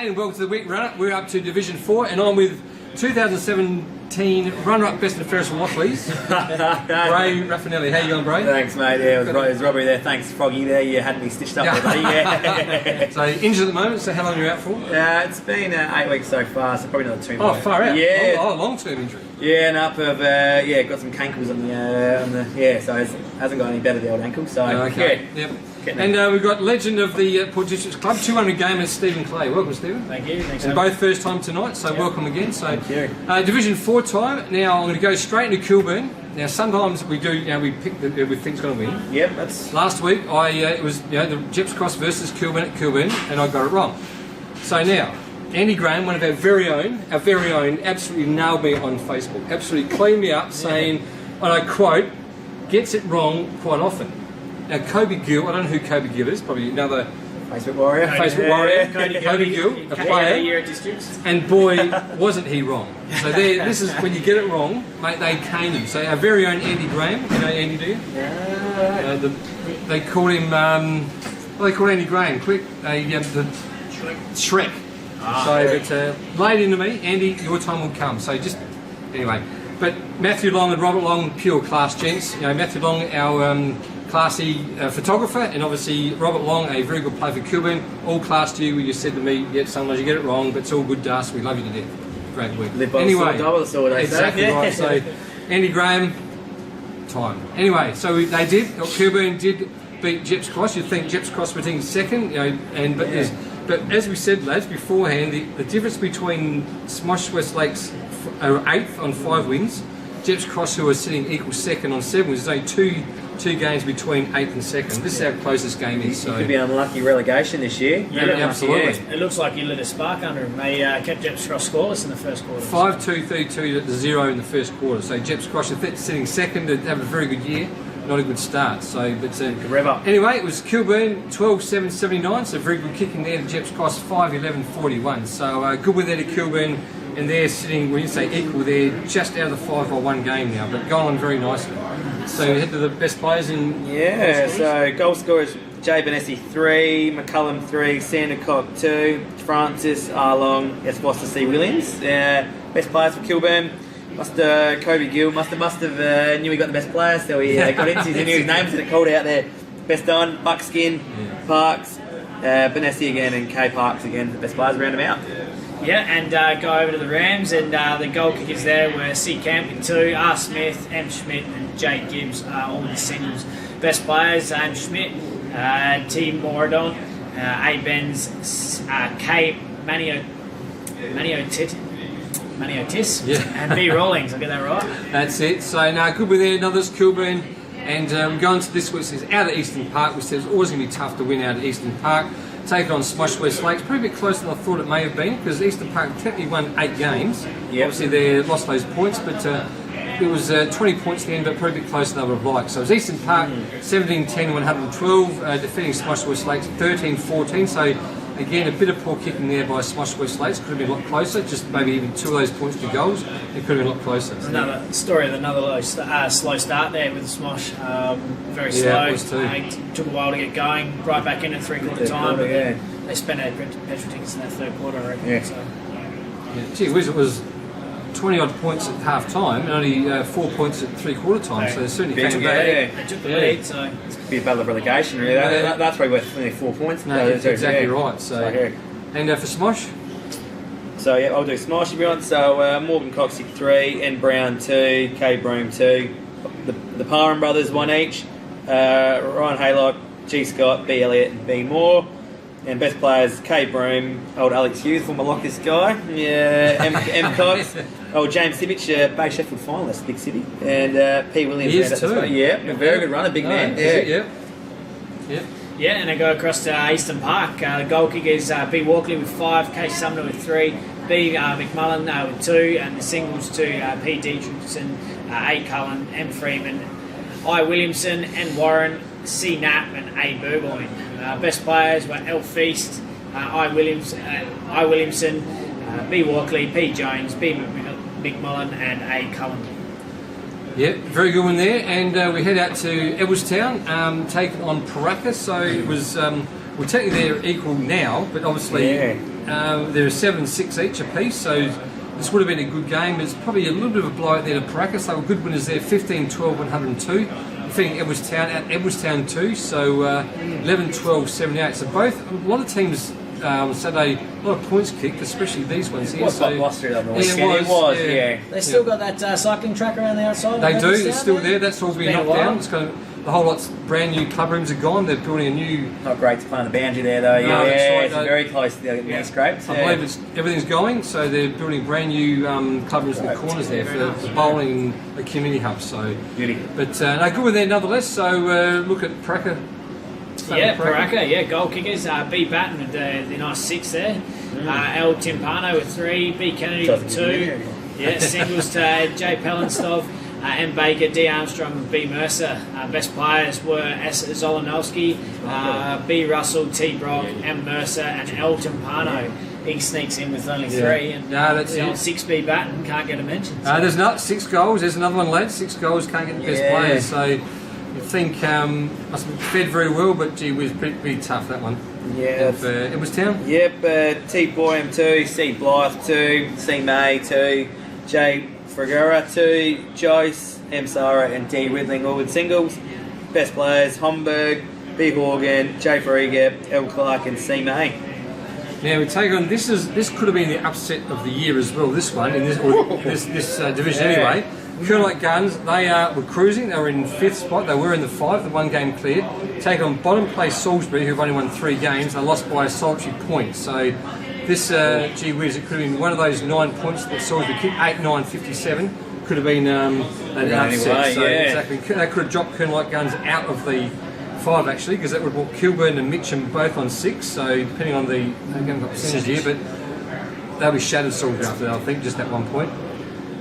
G'day and welcome to the week run-up. We're up to Division 4 and I'm with 2017 runner-up best and fairest of Lockleys, Ray Rafanelli. How you going, Bray? Thanks, mate. Yeah, it was Robbie there. Thanks, Froggy there. You had me stitched up there, buddy. Yeah. So injured at the moment, so how long are you out for? It's been 8 weeks so far, so probably another 2 months. Oh, far out? Yeah. Oh, long-term injury. Yeah, and up of, got some cankles on the, so it hasn't got any better, the old ankle, so, okay. yeah. Yep. And we've got legend of the Port Districts Club, 200 gamers, Stephen Clay. Welcome, Stephen. Thank you. Thanks. And both first time tonight, so welcome again. So, thank you. Division 4 time. Now I'm going to go straight into Kilburn. Now sometimes we do, we pick we think's going to win. Yep, that's. Last week it was the Gepps Cross versus Kilburn at Kilburn, and I got it wrong. So now Andy Graham, one of our very own, absolutely nailed me on Facebook. Absolutely cleaned me up, saying, and I quote, "Gets it wrong quite often." Now, Kobe Gill, I don't know who Kobe Gill is, probably another Facebook warrior. Kobe Gill, a player. And boy, wasn't he wrong. So this is when you get it wrong, mate, they cane you. So our very own Andy Graham, you know Andy, do you? Yeah. They call him, they call Andy Graham, quick, the Shrek. So, but laid into me, Andy, your time will come. So just, anyway. But Matthew Long and Robert Long, pure class gents. Matthew Long, our classy photographer, and obviously Robert Long, a very good player for Kilburn. All class to you. You said to me, yeah, sometimes you get it wrong, but it's all good, Darcy. We love you to death. Great week. Live by anyway, the sword, sword, exactly right. So Andy Graham, time. Anyway, so they did. Kilburn did beat Gepps Cross. You'd think Gepps Cross were taking second, but as we said, lads, beforehand, the difference between SMOSH West Lakes are 8th on 5 wins, Gepps Cross, who are sitting equal second on 7 wins, there's only two games between 8th and 2nd. This is our closest game is. So. It could be unlucky relegation this year. Yeah, absolutely. It looks like you lit a spark under them. They kept Gepps Cross scoreless in the first quarter. 5-2, 3-2-0 in the first quarter. So Gepps Cross are sitting second to have a very good year. Not a good start. So, but rev up. Anyway, it was Kilburn 12-7-79. So very good kicking there to Gepps Cross 5-11-41. So good win there to Kilburn, and they're sitting. When you say equal, they're just out of the 5 by 1 game now, but going on very nicely. So we head to the best players in. Yeah. So goal scorers: Jay Benessi 3, McCullum 3, Sandercock 2, Francis Arlong, Foster C Williams. Best players for Kilburn. Kobe Gill must have knew he got the best players, so he got into he knew his names and it called out there. Best on Buckskin, Parks, Benessi again, and K Parks again. The best players around him out. Yeah, and go over to the Rams, and the goal kickers there were C Camping 2, R Smith, M Schmidt, and J Gibbs, all the singles. Best players: M Schmidt, T Moradon, A Benz, K Maniotis, and B Rawlings. I'll get that right. That's it. So now good with there. Another's Kilburn, and going to this week's is out at Eastern Park, which says always going to be tough to win out at Eastern Park. Take it on SMOSH West Lakes, probably a bit closer than I thought it may have been, because Eastern Park technically won 8 games. Yep. Obviously they lost those points, but it was 20 points at the end, but probably a bit closer than I would have liked. So it was Eastern Park 17-10, 112, defeating SMOSH West Lakes 13-14. So again, a bit of poor kicking there by SMOSH West Lakes. Could have been a lot closer, just maybe even 2 of those points to goals. It could have been a lot closer. Another story of another slow start there with SMOSH. Very slow. Yeah, it was too. It took a while to get going. Right back in at 3/4 time. They spent out petrol tickets in that 3rd quarter, I reckon. Yeah. So. Gee whiz, it was 20 odd points at half time and only 4 points at 3/4 time, so they certainly came back. They took the lead, so it's a bit of battle of relegation, really. That's probably worth only 4 points. No, that's exactly right. So, and for SMOSH? So yeah, I'll do SMOSH if you want. So Morgan Coxick 3, N Brown 2, K Broom 2, the Parham brothers 1 each, Ryan Haylock, G Scott, B Elliott, and B Moore. And best players: K Broom, old Alex Hughes, former Lockless guy, M Cox, old James Sivic, Bay Sheffield finalist, big city, and P Williams. He is too. Yeah, a very good runner, big man. Yeah, and I go across to Eastern Park. The goal kicker is B Walkley with 5, K Sumner with 3, B McMullen with 2, and the singles to P Dietrichson, A Cullen, M Freeman, I Williamson, N Warren, C Knapp, and A Burgoyne. Best players were L Feast, I Williamson, B Walkley, P Jones, B McMullen, and A Cullen. Yeah, very good one there. And we head out to Edwardstown, taking on Pooraka. So it was, we're technically they're equal now, but obviously There are 7-6 each apiece, so this would have been a good game. It's probably a little bit of a blowout there to Pooraka, so good winners there, 15-12, 102. Defeating Edwardstown at Edwardstown too, so 11-12, 78. So both, a lot of teams Saturday, a lot of points kicked, especially these ones here. It was quite blustery on the weekend. It was, yeah. They still got that cycling track around the outside? They do, it's still there. That's all been knocked down. It's got the whole lot's brand new club rooms are gone. They're building a new. Not great to play on the boundary there though. No, Yeah, that's right, it's very close to the scrapes. I believe everything's going, so they're building brand new club rooms in the corners there for bowling and the community hub. So, beauty. But no, good one there nonetheless. So look at Pooraka. Pooraka, goal kickers. B Batten with the nice 6 there. L Timpano with 3. B Kennedy with 2. Singles to J Pellenstov. M Baker, D Armstrong and B Mercer. Best players were S Zolonowski, B Russell, T Brock, M Mercer and L Timpano. He sneaks in with only 3. And that's the old 6B Batten can't get a mention. So. There's not 6 goals. There's another one, lads. 6 goals, can't get the best players. So you think must have fed very well, but gee, it was pretty tough, that one. Yeah. It was Town? Yep, T Boyham 2, C Blythe 2, C May 2, J Fragura 2, Joyce, M Sarah and D Ridling all with singles. Best players, Homburg, B Horgan, J Farriga, L Clark and C May. Now we take on, this could have been the upset of the year as well, this one, in this division anyway. Kernlight Gardens, they were cruising, they were in 5th spot, they were in the 5th, the 1 game cleared. Take on bottom place Salisbury, who've only won 3 games, they lost by a solitary point. So this, gee whiz, it could have been one of those 9 points that Salisbury kicked, 8-9-57, could have been an upset. So exactly, they could have dropped Kernlight Gardens out of the 5 actually, because that would have brought Kilburn and Mitcham both on 6, so depending on the percentage here, but they'll be shattered Salisbury after that, I think, just at one point.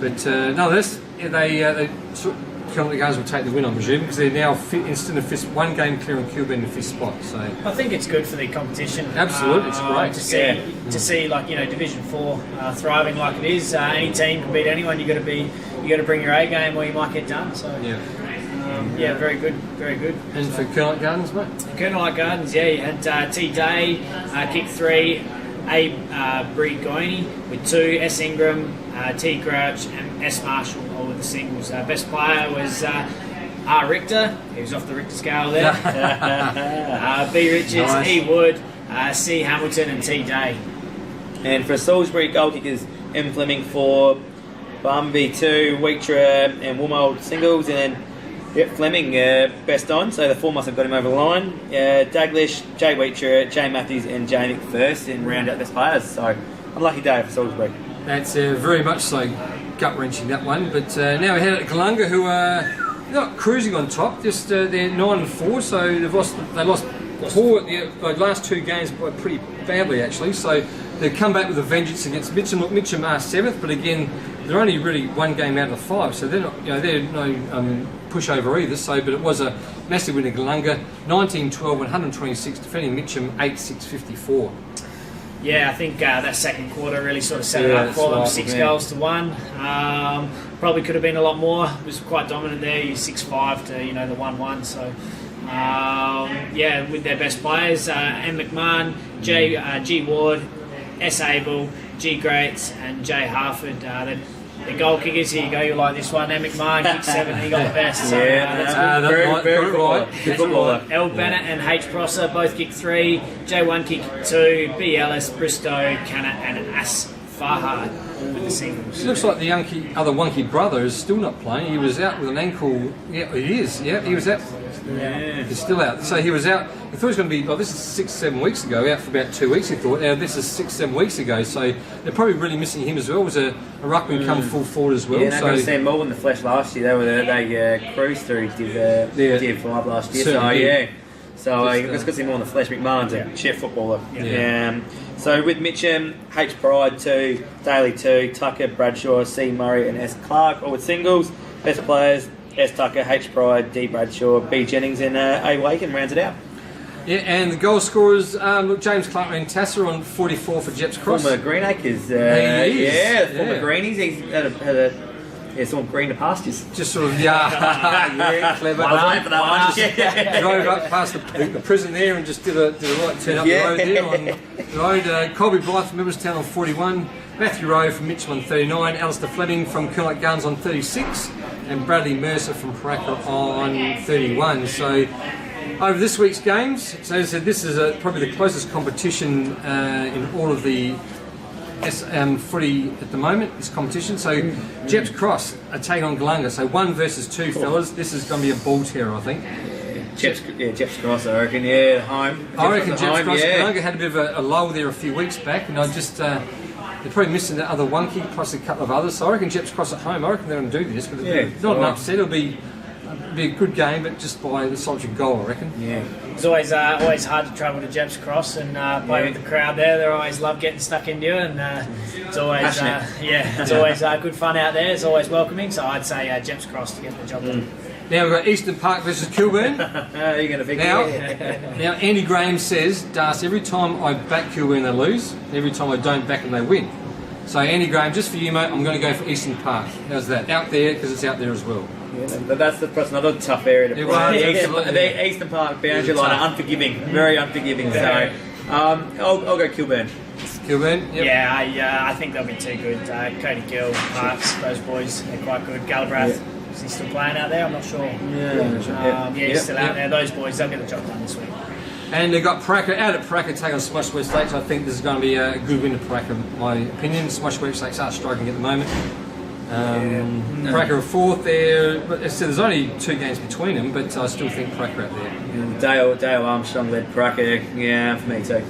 But nonetheless, Kernlight Gardens will take the win, I presume, because they're now instead of 5th, 1 game clear on Kilburn in the 5th spot. So I think it's good for the competition. Absolutely, it's great to see like Division 4 thriving like it is. Any team can beat anyone. You got to bring your A game, or you might get done. So very good, very good. And for Kernlight Gardens, mate? Kernlight Gardens, you had T Day kick 3. A Bree Goini with 2, S Ingram, T Grouch and S Marshall all with the singles. Best player was R Richter, he was off the Richter scale there. B Richards, nice. E Wood, C Hamilton and T Day. And for Salisbury goal kickers, M Fleming for Barmby 2, Weetra and Womold singles, and then Fleming best on, so the 4 must have got him over the line. Daglish, Jay Weecher, Jay Matthews and Jay McPherson in round out best players, so unlucky day for Salisbury. That's very much so gut-wrenching, that one, but now we head to Glenunga, who are not cruising on top, just they're 9-4, so they lost 4 the last 2 games pretty badly actually, so they've come back with a vengeance against Mitcham. Look, Mitcham are 7th, but again, they're only really 1 game out of the 5, so they're not, they're no pushover either. So, but it was a massive win in Glenunga, 19-12, 126, defending Mitcham 8-6-54. Yeah, I think that second quarter really sort of set it up for them. 6 goals to 1. Probably could have been a lot more. It was quite dominant there. 6-5 to the 1-1. So. With their best players, M McMahon, G Ward, S Abel, G Greats and J Harford. The goal kickers, here you go, you like this one. M McMahon kicked 7, he got the best. So, that's very right. L Bennett and H Prosser both kicked 3, J1 kicked 2, B Ellis, Bristow, Canna and As Farhad with the singles. It looks like the other Wonky brother is still not playing. He was out with an ankle. Yeah, he is. Yeah, he was out. Yeah. He's still out. So he was out. I thought he was going to be, this is 6-7 weeks ago, out for about 2 weeks, he thought. Now this is 6-7 weeks ago, so they're probably really missing him as well. It was a ruckman come full forward as well. Yeah, they're going to see more in the flesh last year. They cruised through Div 5 last year. So it's got to see more in the flesh. McMahon's a chef footballer. So with Mitcham, H Pride 2, Daly 2, Tucker, Bradshaw, C Murray and S Clark all with singles. Best players, S Tucker, H Pride, D Bradshaw, B Jennings and A Waken rounds it out. Yeah, and the goal scorers, look, James Clark and Tasser on 44 for Gepps Cross. Former Greenacres. Former Greenies. He's It's all greener pastures. Just sort of, yeah, clever. I was waiting for that one. Drove up past the prison there and just did a right turn up the road there on the road. Colby Blythe from Edwardstown on 41, Matthew Rowe from Mitcham on 39, Alistair Fleming from Kilburn Gardens on 36, and Bradley Mercer from Pooraka on 31. So over this week's games, so as I said, this is probably the closest competition in all of the footy at the moment, this competition. So Gepps Cross are taking on Glenunga, so 1 versus 2 fellas. This is going to be a ball tear, I think. Gepps Cross, I reckon, yeah, home. I reckon Gepps Cross. Glenunga had a bit of a lull there a few weeks back, and I just they're probably missing the other one kick plus a couple of others. So I reckon Gepps Cross at home. I reckon they're going to do this, but not an upset. It'll be a good game, but just by the solitary goal, I reckon. Yeah. It's always hard to travel to Gepps Cross and play with the crowd there. They always love getting stuck into you, and it's always it's always good fun out there. It's always welcoming. So I'd say Gepps Cross to get the job done. Now we've got Eastern Park versus Kilburn. You're going to pick now Andy Graham says, Darcy, every time I back Kilburn they lose, every time I don't back them they win. So Andy Graham, just for you mate, I'm going to go for Eastern Park. How's that? Out there, because it's out there as well. Yeah, but that's another tough area to play. The Eastern Park boundary line are unforgiving, very unforgiving. So I'll go Kilburn. Kilburn? Yep. Yeah, I think they'll be too good. Cody Gill, Parks, those boys, they're quite good. Galbraith, is he still playing out there? I'm not sure. He's still out there. Those boys, they'll get the job done this week. And they've got Pooraka out at Pooraka take on SMOSH West Lakes. I think this is going to be a good win to Pooraka, in my opinion. SMOSH West Lakes are striking at the moment. Pooraka are 4th there, but as I said, there's only 2 games between them, but I still think Pooraka out there. Dale Armstrong led Pooraka, for me too.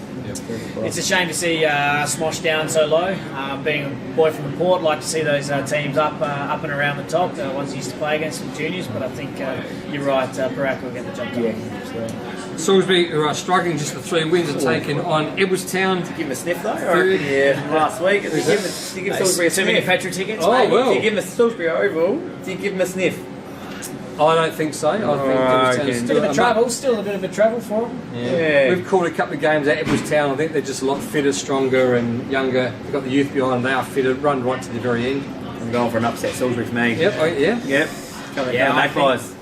It's a shame to see SMOSH down so low. Being a boy from the Port, like to see those teams up and around the top. The ones used to play against the juniors, but I think you're right. Pooraka will get the job done. Salisbury, who are struggling just for 3 wins, are taking on Edwardstown. Did you give him a sniff though? Last week. Did you give Salisbury a sniff? Too many Petra tickets. Oh, well. Did you give him a Salisbury Oval? Did you give him a sniff? I don't think so. I think Edwardstown's Still a bit of a travel for them. Yeah. We've called a couple of games at Edwardstown. I think they're just a lot fitter, stronger and younger. They've got the youth behind them. They are fitter, run right to the very end. I'm going for an upset Salisbury for me. Yep. Coming Magpies.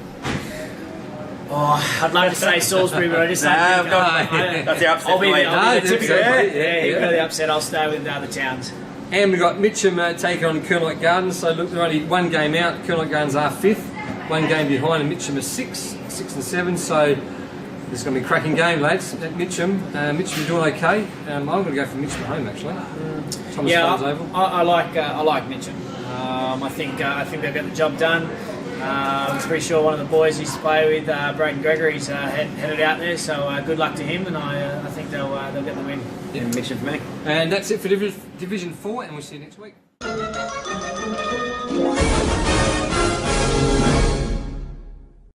I'd love to say Salisbury, but I just don't think that's the upset. I'll be the typical. Yeah. Really upset. I'll stay with the other towns. And we've got Mitcham taking on Kilburn Gardens. So look, they're only 1 game out. Kilburn Gardens are 5th. 1 game behind, and Mitcham is 6 and 7. So this is going to be a cracking game, lads. At Mitcham, Mitcham are doing okay. I'm going to go for Mitcham at home actually. Thomas Farms Oval. I like Mitcham. I think they'll get the job done. I'm pretty sure one of the boys used to play with Braden Gregory's headed out there, so good luck to him, and I think they'll get the win. Yeah, Mitcham for me. And that's it for Division 4, and we'll see you next week.